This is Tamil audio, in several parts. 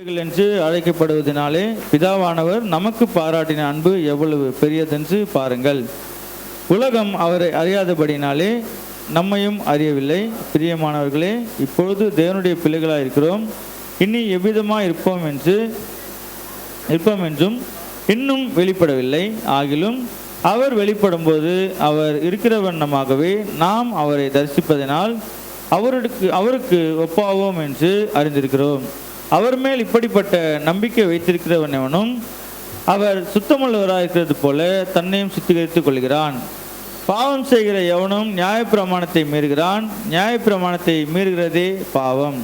என்று அழைக்கப்படுவதனாலே பிதாவானவர் நமக்கு பாராட்டின அன்பு எவ்வளவு பெரியதென்று பாருங்கள். உலகம் அவரை அறியாதபடினாலே நம்மையும் அறியவில்லை. பிரியமானவர்களே, இப்பொழுது தேவனுடைய பிள்ளைகளாக இருக்கிறோம். இனி எவ்விதமாக இருப்போம் என்றும் இன்னும் வெளிப்படவில்லை. ஆகிலும் அவர் வெளிப்படும்போது அவர் இருக்கிற வண்ணமாகவே நாம் அவரை தரிசிப்பதனால் அவருக்கு ஒப்பாவோம் என்று அறிந்திருக்கிறோம். அவர் மேல் இப்படிப்பட்ட நம்பிக்கை வைத்திருக்கிறவனவனும் அவர் சுத்தமுள்ளவராயிருக்கிறது போல தன்னையும் சுத்திகரித்துக் கொள்கிறான். பாவம் செய்கிற எவனும் நியாயப்பிரமாணத்தை மீறுகிறான். நியாயப்பிரமாணத்தை மீறுகிறதே பாவம்.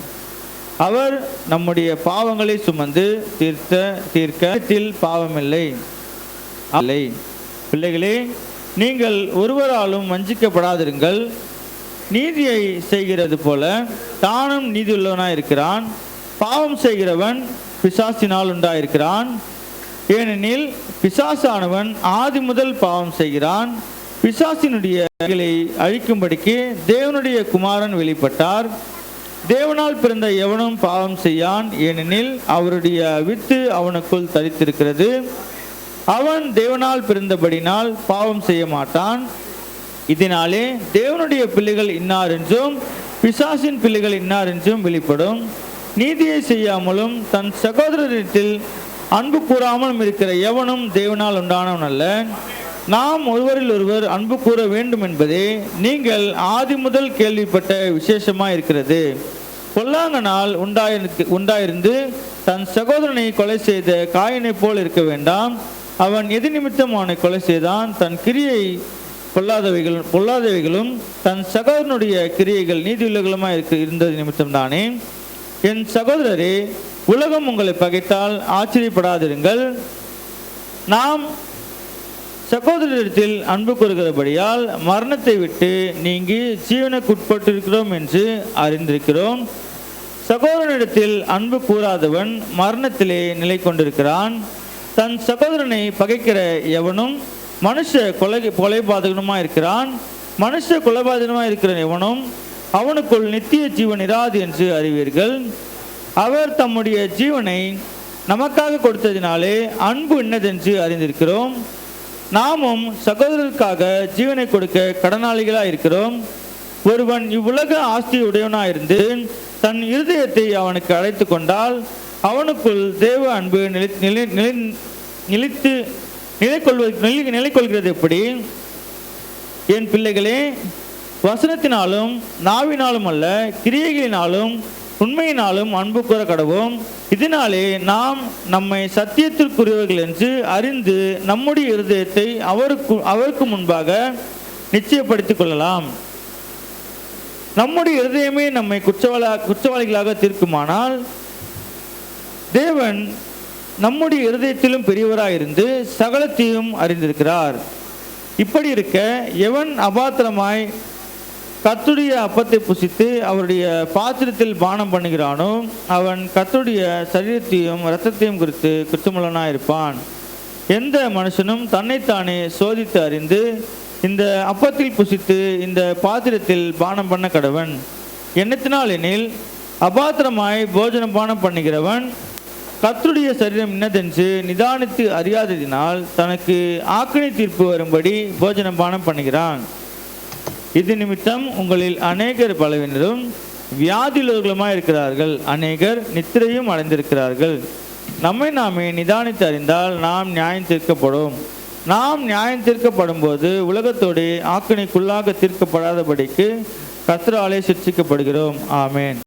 அவர் நம்முடைய பாவங்களை சுமந்து தீர்க்கத்தில் பாவமில்லை. பிள்ளைகளே, நீங்கள் ஒருவராலும் வஞ்சிக்கப்படாதிருங்கள். நீதியை செய்கிறது போல தானும் நீதியுள்ளவனாய் இருக்கிறான். பாவம் செய்கிறவன் பிசாசினால் உண்டாயிருக்கிறான். ஏனெனில் பிசாசானவன் ஆதி முதல் பாவம் செய்கிறான். பிசாசினுடைய அழிக்கும்படிக்கு தேவனுடைய குமாரன் வெளிப்பட்டார். தேவனால் பிறந்த எவனும் பாவம் செய்யான், ஏனெனில் அவருடைய வித்து அவனுக்குள் தரித்திருக்கிறது. அவன் தேவனால் பிறந்தபடினால் பாவம் செய்ய மாட்டான். இதனாலே தேவனுடைய பிள்ளைகள் இன்னார் என்றும் பிசாசின் பிள்ளைகள் இன்னார் என்றும் வெளிப்படும். நீதியை செய்யாமலும் தன் சகோதரத்தில் அன்பு கூறாமலும் இருக்கிற எவனும் தேவனால் உண்டானவன் அல்ல. நாம் ஒருவரில் ஒருவர் அன்பு கூற வேண்டும் என்பதே நீங்கள் ஆதி முதல் கேள்விப்பட்ட விசேஷமாக இருக்கிறது. பொல்லாங்கனால் உண்டாயிருந்து தன் சகோதரனை கொலை செய்த காயினை போல் இருக்க வேண்டாம். அவன் எது நிமித்தம் அவனை கொலை செய்தான்? தன் கிரியை பொல்லாதவைகளும் தன் சகோதரனுடைய கிரியைகள் நீதியுள்ளகளுமாய் இருந்தது நிமித்தம் தானே. என் சகோதரரே, உலகம் உங்களை பகைத்தால் ஆச்சரியப்படாதிருங்கள். நாம் சகோதரத்தில் அன்பு கூறுகிறபடியால் மரணத்தை விட்டு நீங்கி ஜீவனுக்குட்பட்டிருக்கிறோம் என்று அறிந்திருக்கிறோம். சகோதரனிடத்தில் அன்பு கூறாதவன் மரணத்திலே நிலை கொண்டிருக்கிறான். தன் சகோதரனை பகைக்கிற எவனும் மனுஷ கொலைபாதகனுமாய் இருக்கிறான். மனுஷ கொலைபாதகனுமாய் இருக்கிற எவனும் அவனுக்குள் நித்திய ஜீவன் இராது என்று அறிவீர்கள். அவர் தம்முடைய ஜீவனை நமக்காக கொடுத்ததினாலே அன்பு என்னதென்று அறிந்திருக்கிறோம். நாமும் சகோதரருக்காக ஜீவனை கொடுக்க கடனாளிகளாக இருக்கிறோம். ஒருவன் இவ்வுலக ஆஸ்தி உடையவனாயிருந்து தன் இருதயத்தை அவனுக்கு அழைத்து கொண்டால் அவனுக்குள் தேவ அன்பு நிலை கொள்கிறது எப்படி? என் பிள்ளைகளே, வசனத்தினாலும் நாவினாலும் அல்ல, கிரியைகளினாலும் உண்மையினாலும் அன்பு கூற கடவோம். இதனாலே நாம் நம்மை சத்தியத்திற்குரியவர்கள் என்று அறிந்து நம்முடைய இருதயத்தை அவருக்கு முன்பாக நிச்சயப்படுத்திக் கொள்ளலாம். நம்முடைய இருதயமே நம்மை குற்றவாளிகளாக தீர்க்குமானால் தேவன் நம்முடைய இருதயத்திலும் பெரியவராயிருந்து சகலத்தையும் அறிந்திருக்கிறார். இப்படி இருக்க எவன் அபாத்திரமாய் கர்த்தருடைய அப்பத்தை புசித்து அவருடைய பாத்திரத்தில் பானம் பண்ணுகிறானோ அவன் கர்த்தருடைய சரீரத்தையும் இரத்தத்தையும் குறித்து குற்றமுள்ளவனாயிருப்பான். எந்த மனுஷனும் தன்னைத்தானே சோதித்து அறிந்து இந்த அப்பத்தில் புசித்து இந்த பாத்திரத்தில் பானம் பண்ண கடவன். என்னத்தினால் எனில் அபாத்திரமாய் போஜனம் பானம் பண்ணுகிறவன் கர்த்தருடைய சரீரம் இன்னதென்று நிதானித்து அறியாததினால் தனக்கு ஆக்கினை தீர்ப்பு வரும்படி போஜனம் பானம் பண்ணுகிறான். இது நிமித்தம் உங்களில் அநேகர் பலவினரும் வியாதியுள்ளவர்களுமாய் இருக்கிறார்கள். அநேகர் நித்திரையும் அடைந்திருக்கிறார்கள். நம்மை நாமே நிதானித்து அறிந்தால் நாம் நியாயம் தீர்க்கப்படும். நாம் நியாயம் தீர்க்கப்படும் போது உலகத்தோடு ஆக்கினைக்குள்ளாக தீர்க்கப்படாதபடிக்கு கர்த்தராலே சிட்சிக்கப்படுகிறோம். ஆமேன்.